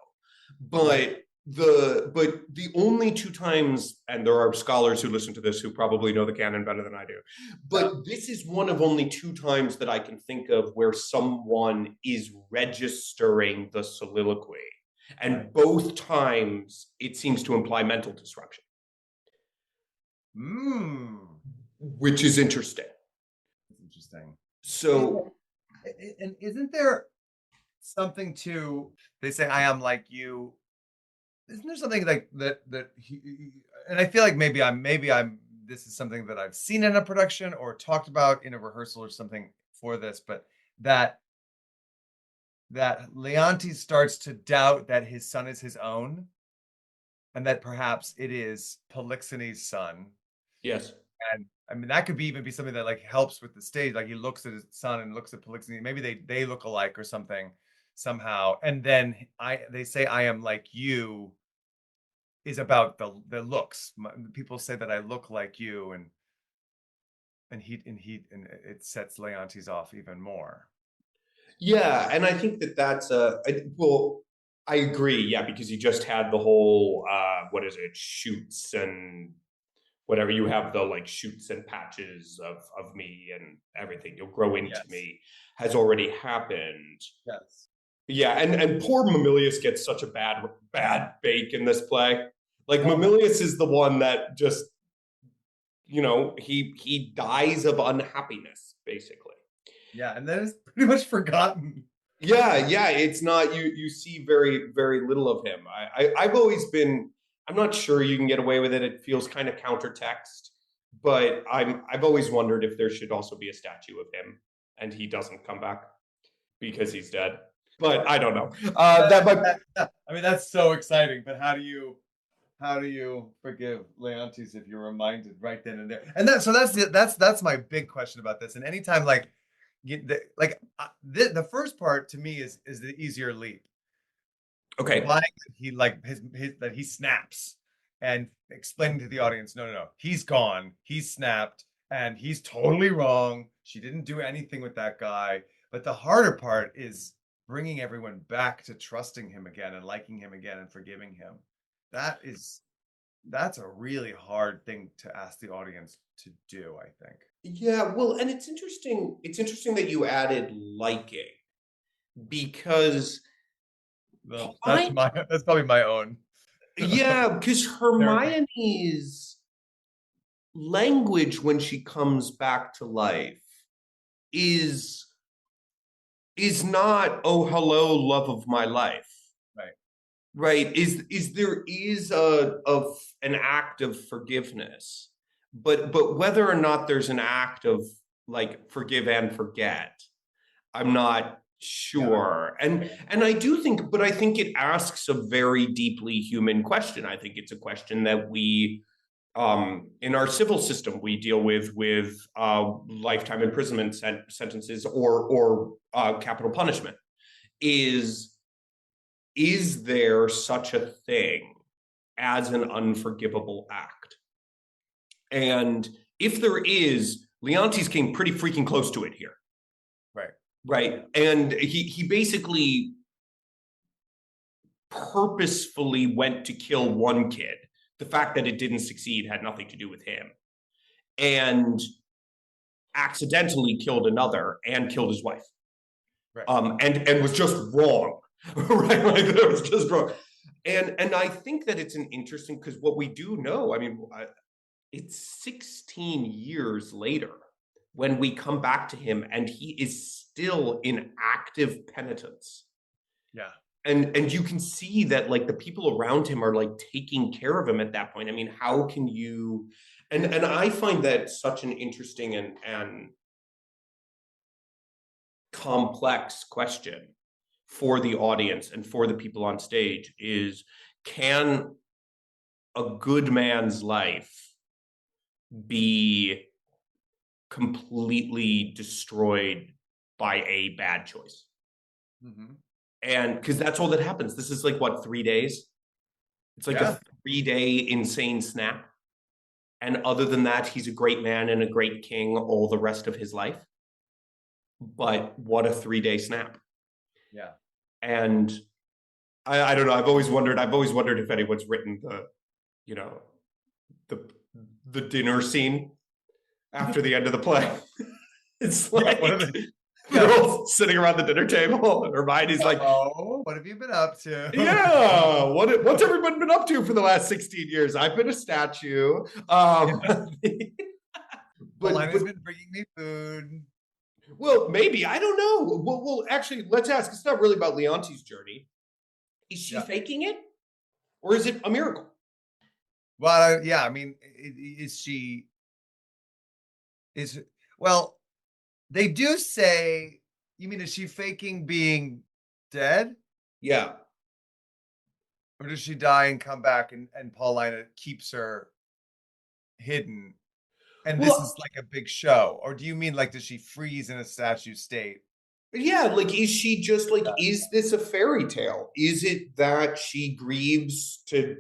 But the only two times, and there are scholars who listen to this who probably know the canon better than I do, but this is one of only two times that I can think of where someone is registering the soliloquy. And both times it seems to imply mental disruption. Which is interesting. Interesting. So, and isn't there something to, they say, "I am like you." Isn't there something like that he, and I feel like maybe I'm this is something that I've seen in a production or talked about in a rehearsal or something for this, but that Leontes starts to doubt that his son is his own, and that perhaps it is Polixenes' son. yes. And I mean, that could even be something that like helps with the stage. Like he looks at his son and looks at Polixenes. Maybe they look alike or something somehow. And then they say, "I am like you," is about the looks. People say that I look like you, and it sets Leontes off even more. Yeah, and I think that's I agree. Yeah, because you just had the whole what is it, shoots and whatever. You have the like shoots and patches of me and everything. You'll grow into me has already happened. Yes. Yeah, and poor Mamilius gets such a bad bake in this play. Like Mamilius is the one that just, he dies of unhappiness, basically. Yeah, and then it's pretty much forgotten. Yeah, it's not, you see very, very little of him. I've always been, I'm not sure you can get away with it. It feels kind of countertext, but I've always wondered if there should also be a statue of him and he doesn't come back because he's dead. But I don't know. I mean, that's so exciting. But how do you forgive Leontes if you're reminded right then and there? And that's my big question about this. And anytime the first part to me is the easier leap. Okay. That he snaps and explaining to the audience, no, he's gone, he's snapped, and he's totally wrong. She didn't do anything with that guy. But the harder part is bringing everyone back to trusting him again and liking him again and forgiving him. That's a really hard thing to ask the audience to do, I think. Yeah, well, and it's interesting that you added liking, because that's probably my own. Yeah, because Hermione's language when she comes back to life is not, "Oh, hello, love of my life." Right. There is an act of forgiveness, but whether or not there's an act of like forgive and forget, I'm not sure. And I do think, but I think it asks a very deeply human question. I think it's a question that we in our civil system we deal with lifetime imprisonment sentences or capital punishment. Is there such a thing as an unforgivable act? And if there is, Leontes came pretty freaking close to it here. Right. And he basically purposefully went to kill one kid. The fact that it didn't succeed had nothing to do with him. And accidentally killed another and killed his wife. Right. And was just wrong. Right? Like it was just wrong. And I think that it's an interesting, because what we do know, I mean, it's 16 years later when we come back to him and he is still in active penitence. Yeah. And you can see that like the people around him are like taking care of him at that point. I mean, how can you, and I find that such an interesting and complex question for the audience and for the people on stage is, can a good man's life be completely destroyed by a bad choice? Mm-hmm. And because that's all that happens. This is like, what, 3 days? It's like a 3-day insane snap. And other than that, he's a great man and a great king all the rest of his life. But what a 3-day snap. Yeah. And I don't know. I've always wondered if anyone's written the dinner scene after the end of the play. It's like they're all sitting around the dinner table, and Hermione's like, "Oh, what have you been up to?" Yeah, what's everyone been up to for the last 16 years? I've been a statue. But Elena's been bringing me food. Well, maybe, I don't know. Well, actually, let's ask. It's not really about Leontes' journey. Is she faking it, or is it a miracle? Well, yeah. I mean, is she? Well, they do say. You mean, is she faking being dead? Yeah. Or does she die and come back, and Paulina keeps her hidden? And this is like a big show? Or do you mean like, does she freeze in a statue state? Yeah, like, is she just like, is this a fairy tale? Is it that she grieves to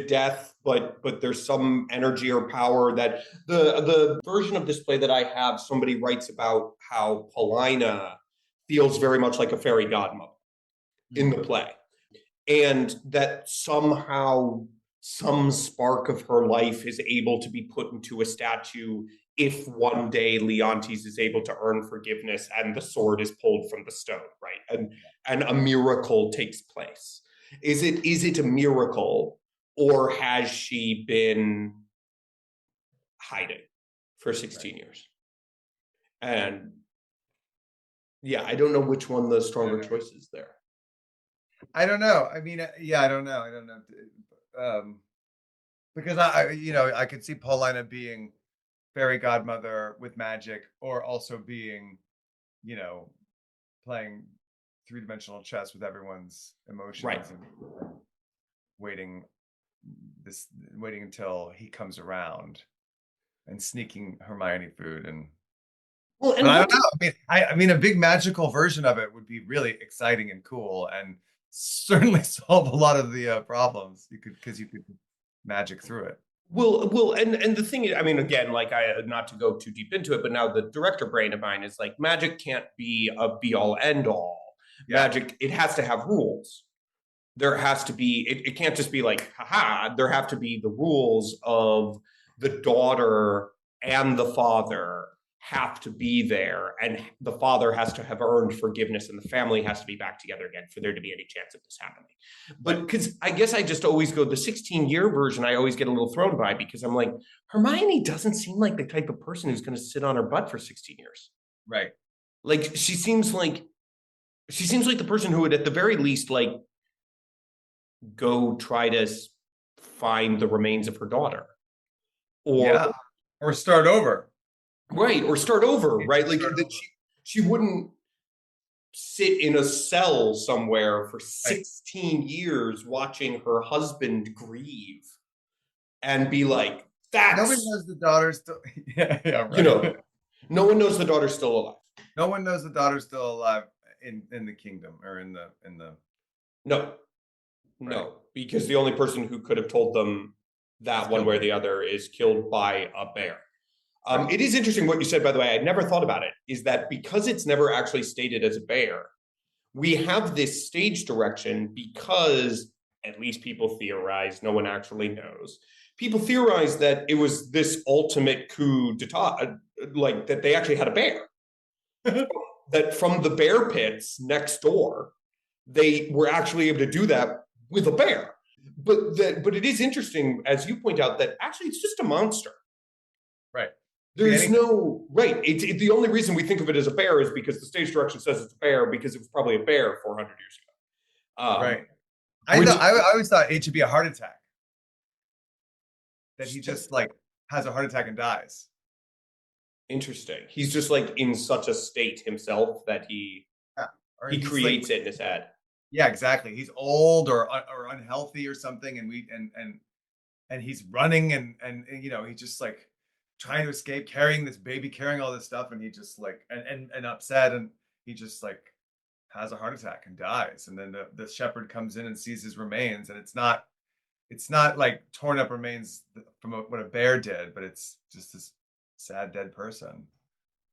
death, but there's some energy or power that the version of this play that I have, somebody writes about how Paulina feels very much like a fairy godmother in the play. And that somehow some spark of her life is able to be put into a statue if one day Leontes is able to earn forgiveness and the sword is pulled from the stone, right? And a miracle takes place. Is it a miracle, or has she been hiding for 16 years? And yeah, I don't know which one the stronger choice is there. I don't know. I mean, yeah, I don't know. Because I could see Paulina being fairy godmother with magic, or also being, playing 3-dimensional chess with everyone's emotions, and waiting until he comes around and sneaking Hermione food. And well, and I don't know. I mean, a big magical version of it would be really exciting and cool, and certainly solve a lot of the problems because you could magic through it. Well, and the thing is, I mean, again, like, not to go too deep into it, but now the director brain of mine is like, magic can't be a be all end all. Yeah. Magic, it has to have rules. There has to be, it can't just be like, haha, there have to be the rules of the daughter and the father have to be there, and the father has to have earned forgiveness, and the family has to be back together again for there to be any chance of this happening. But because I guess I just always go, the 16-year version, I always get a little thrown by, because I'm like, Hermione doesn't seem like the type of person who's going to sit on her butt for 16 years. Right. Like, she seems like the person who would at the very least like go try to find the remains of her daughter, or start over. Right, or start over, right? Like, that she wouldn't sit in a cell somewhere for 16 years watching her husband grieve and be like, that's... Nobody knows the daughter's still... right. No one knows the daughter's still alive. No one knows the daughter's still alive in the kingdom, or in the... No, because the only person who could have told them that one way or the other is killed by a bear. It is interesting what you said, by the way. I never thought about it, is that because it's never actually stated as a bear, we have this stage direction because at least people theorize, no one actually knows. People theorize that it was this ultimate coup d'etat, like that they actually had a bear. That from the bear pits next door, they were actually able to do that with a bear. But it is interesting, as you point out, that actually it's just a monster. Right. There's no right. The only reason we think of it as a bear is because the stage direction says it's a bear, because it was probably a bear 400 years ago. Right. I always thought it should be a heart attack. That he just like has a heart attack and dies. Interesting. He's just like in such a state himself that he creates it in his head. Yeah, exactly. He's old or unhealthy or something, and he's running and you know, he's just like trying to escape, carrying this baby, carrying all this stuff, and he just like and upset, and he just like has a heart attack and dies. And then the shepherd comes in and sees his remains, and it's not like torn up remains from what a bear did, but it's just this sad dead person.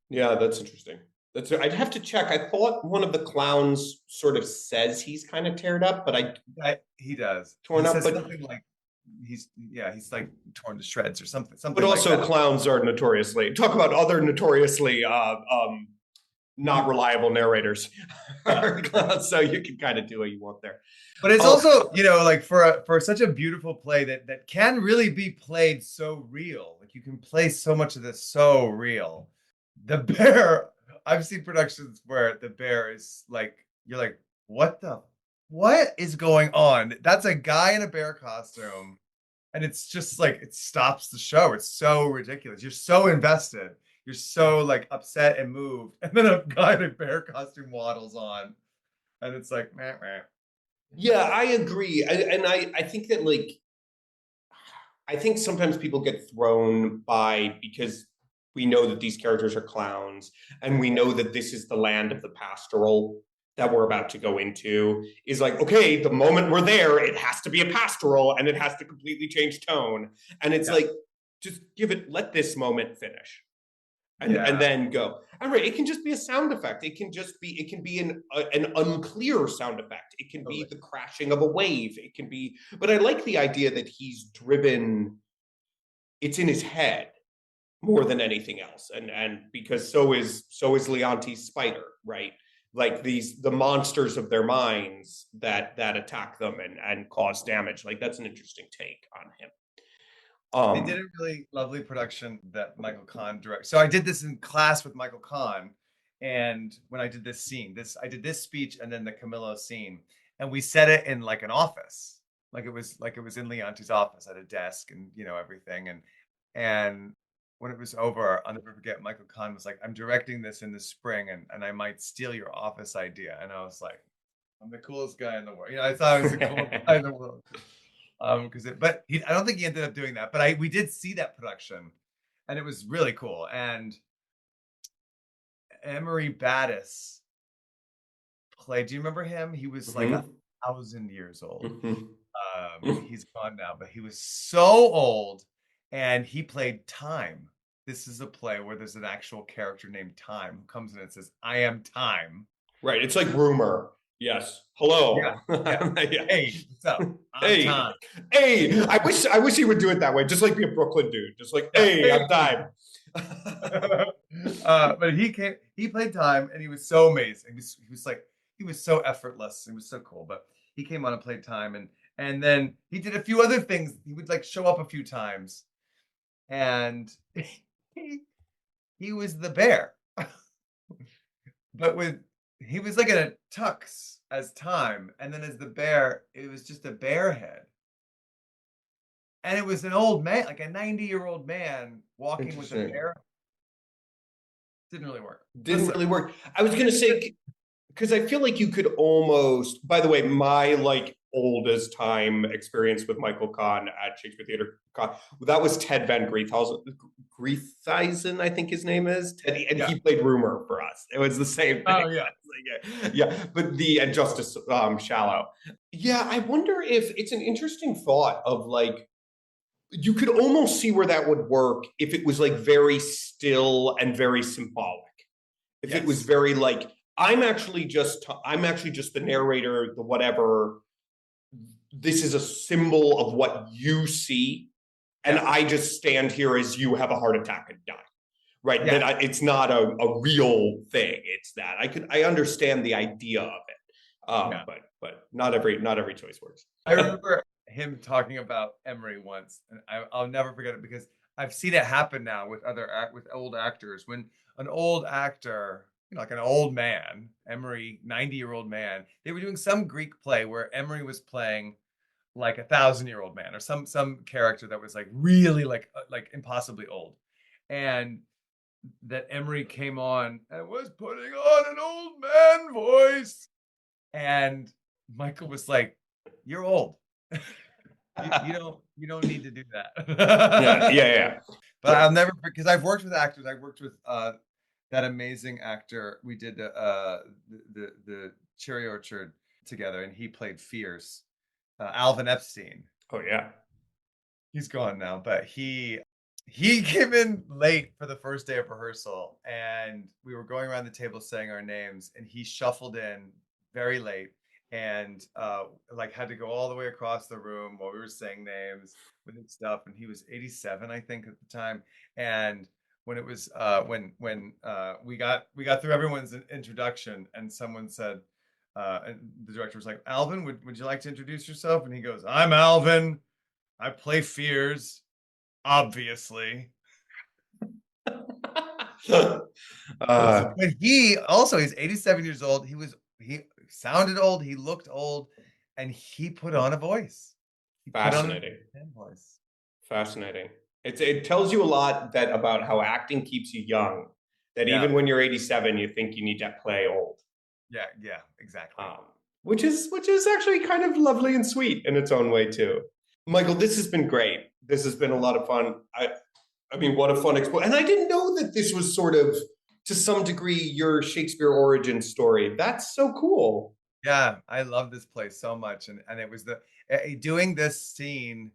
Yeah, that's interesting. I'd have to check. I thought one of the clowns sort of says he's kind of teared up, but he does torn up, but something like he's like torn to shreds or something. But also, like clowns are notoriously talk about other notoriously not reliable narrators. So you can kind of do what you want there. But it's also, you know, like for such a beautiful play that can really be played so real. Like you can play so much of this so real. The bear. I've seen productions where the bear is like, you're like, what is going on? That's a guy in a bear costume. And it's just like, it stops the show. It's so ridiculous. You're so invested. You're so like upset and moved. And then a guy in a bear costume waddles on. And it's like, meh, meh. Yeah, I agree. I think that like, I think sometimes people get thrown by, because we know that these characters are clowns, and we know that this is the land of the pastoral that we're about to go into, is like, okay, the moment we're there, it has to be a pastoral and it has to completely change tone. And it's like, just let this moment finish. And then go. And right, it can just be a sound effect. It can be an unclear sound effect. It can be the crashing of a wave. It can be, but I like the idea that he's driven, it's in his head more than anything else. And because so is Leontes' spider, right? Like the monsters of their minds that attack them and cause damage. Like that's an interesting take on him. They did a really lovely production that Michael Kahn directed. So I did this in class with Michael Kahn, and when I did this scene, I did this speech and then the Camillo scene, and we set it in like an office, like it was in Leontes' office at a desk, and you know everything. And when it was over, I'll never forget, Michael Kahn was like, "I'm directing this in the spring, and I might steal your office idea." And I was like, "I'm the coolest guy in the world." You know, I thought I was the coolest guy in the world. I don't think he ended up doing that, but we did see that production, and it was really cool. And Emery Battis played. Do you remember him? He was like 1,000 years old. He's gone now, but he was so old, and he played Time. This is a play where there's an actual character named Time who comes in and says, "I am Time." Right. It's like rumor. Yes. Hello. Yeah. Hey, what's up? Hey. Time. Hey. I wish he would do it that way. Just like be a Brooklyn dude. Just like, hey, I'm Time. But he played Time, and he was so amazing. He was so effortless. It was so cool. But he came on and played Time, and then he did a few other things. He would like show up a few times, and he was the bear. But he was like in a tux as Time, and then as the bear, it was just a bear head. And it was an old man, like a 90-year-old man walking with a bear. Didn't really work. I was going to say, because I feel like you could almost, by the way, my like oldest time experience with Michael Kahn at Shakespeare Theatre, that was Ted Van Griethuysen, I think his name is. Teddy, and he played Rumor for us. It was the same thing. Oh, yeah. But and Justice Shallow. Yeah, I wonder if it's an interesting thought of like, you could almost see where that would work if it was like very still and very symbolic. If it was very like, I'm actually just the narrator, the whatever. this is a symbol of what you see, and I just stand here as you have a heart attack and die. Right. That it's not a real thing. It's that I understand the idea of it. But not every choice works. I remember him talking about Emery once, and I'll never forget it because I've seen it happen now with with old actors. When an old actor, like an old man, Emery, 90-year-old man, they were doing some Greek play where Emery was playing like a 1,000-year-old man or some character that was like really like impossibly old, and that Emery came on and was putting on an old man voice, and Michael was like, "You're old. you don't need to do that." Yeah. But I'll never, because I've worked with actors. I worked with that amazing actor. We did the Cherry Orchard together, and he played Fierce, Alvin Epstein. Oh yeah. He's gone now, but he came in late for the first day of rehearsal, and we were going around the table saying our names, and he shuffled in very late and like had to go all the way across the room while we were saying names with his stuff. And he was 87, I think, at the time. And when it was when we got through everyone's introduction, and someone said, and the director was like, "Alvin, would you like to introduce yourself?" And he goes, "I'm Alvin. I play Fears, obviously." But he also, he's 87 years old. He sounded old. He looked old, and he put on a voice. Fascinating. Voice. Fascinating. It tells you a lot about how acting keeps you young. That even when you're 87, you think you need to play old. Yeah, exactly. Which is actually kind of lovely and sweet in its own way too. Michael, this has been great. This has been a lot of fun. I mean, what a fun expo. And I didn't know that this was sort of, to some degree, your Shakespeare origin story. That's so cool. Yeah, I love this place so much. And it was doing this scene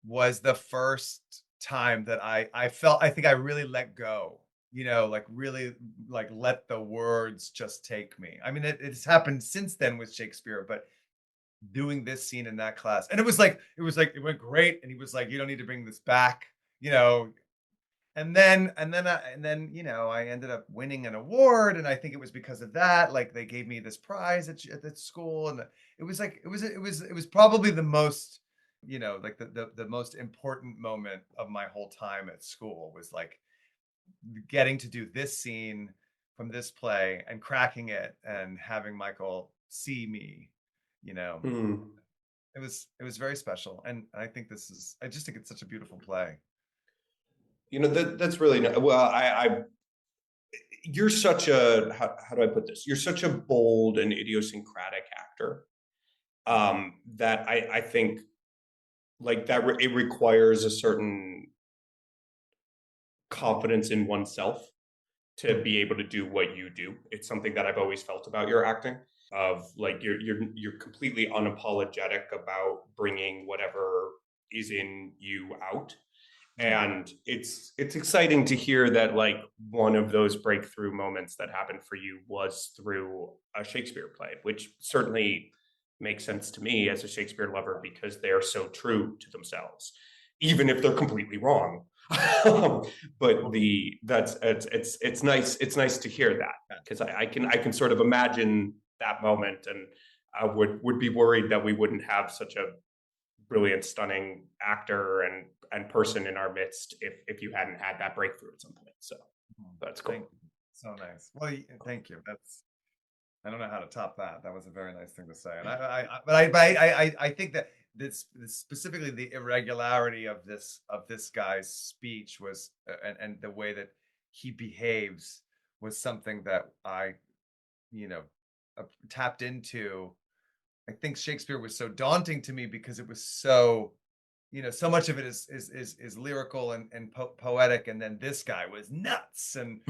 was the first time that I felt, I think I really let go, like really like let the words just take me. I mean, it's happened since then with Shakespeare, but doing this scene in that class, and it it went great. And he was like, "You don't need to bring this back," and then I ended up winning an award, and I think it was because of that. Like, they gave me this prize at that school, and it was probably the most, like the most important moment of my whole time at school, was like getting to do this scene from this play and cracking it and having Michael see me. It was very special, and I think I just think it's such a beautiful play. That's really well. You're such a, how do I put this? You're such a bold and idiosyncratic actor, that I think like that it requires a certain confidence in oneself to be able to do what you do. It's something that I've always felt about your acting, of like you're completely unapologetic about bringing whatever is in you out. And it's exciting to hear that like one of those breakthrough moments that happened for you was through a Shakespeare play, which certainly makes sense to me as a Shakespeare lover, because they are so true to themselves, even if they're completely wrong. But it's nice to hear that, because I can sort of imagine that moment, and I would be worried that we wouldn't have such a brilliant, stunning actor and person in our midst if you hadn't had that breakthrough at some point. So that's cool. So nice. Well, thank you. I don't know how to top that. That was a very nice thing to say. And I think that this specifically the irregularity of this guy's speech was, and the way that he behaves, was something that I, tapped into. I think Shakespeare was so daunting to me because it was so, so much of it is lyrical and poetic, and then this guy was nuts, and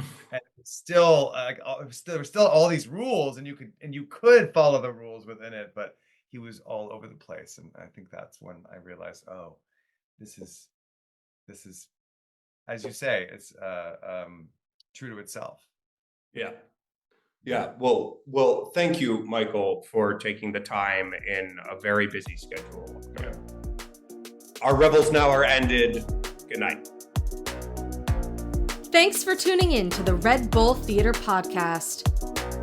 still like there were still all these rules, and you could follow the rules within it, but he was all over the place. And I think that's when I realized, oh, this is, as you say, it's true to itself. Yeah. Yeah, well, thank you, Michael, for taking the time in a very busy schedule. Yeah. Our revels now are ended. Good night. Thanks for tuning in to the Red Bull Theater Podcast.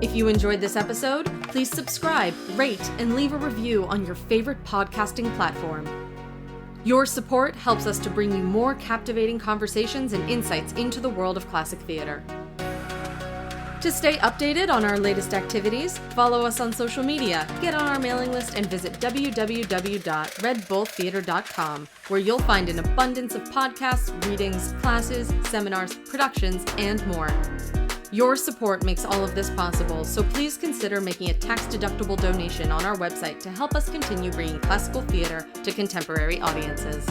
If you enjoyed this episode, please subscribe, rate, and leave a review on your favorite podcasting platform. Your support helps us to bring you more captivating conversations and insights into the world of classic theater. To stay updated on our latest activities, follow us on social media, get on our mailing list, and visit www.redbulltheater.com, where you'll find an abundance of podcasts, readings, classes, seminars, productions, and more. Your support makes all of this possible, so please consider making a tax-deductible donation on our website to help us continue bringing classical theater to contemporary audiences.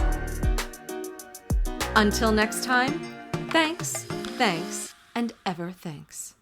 Until next time, thanks, and ever thanks.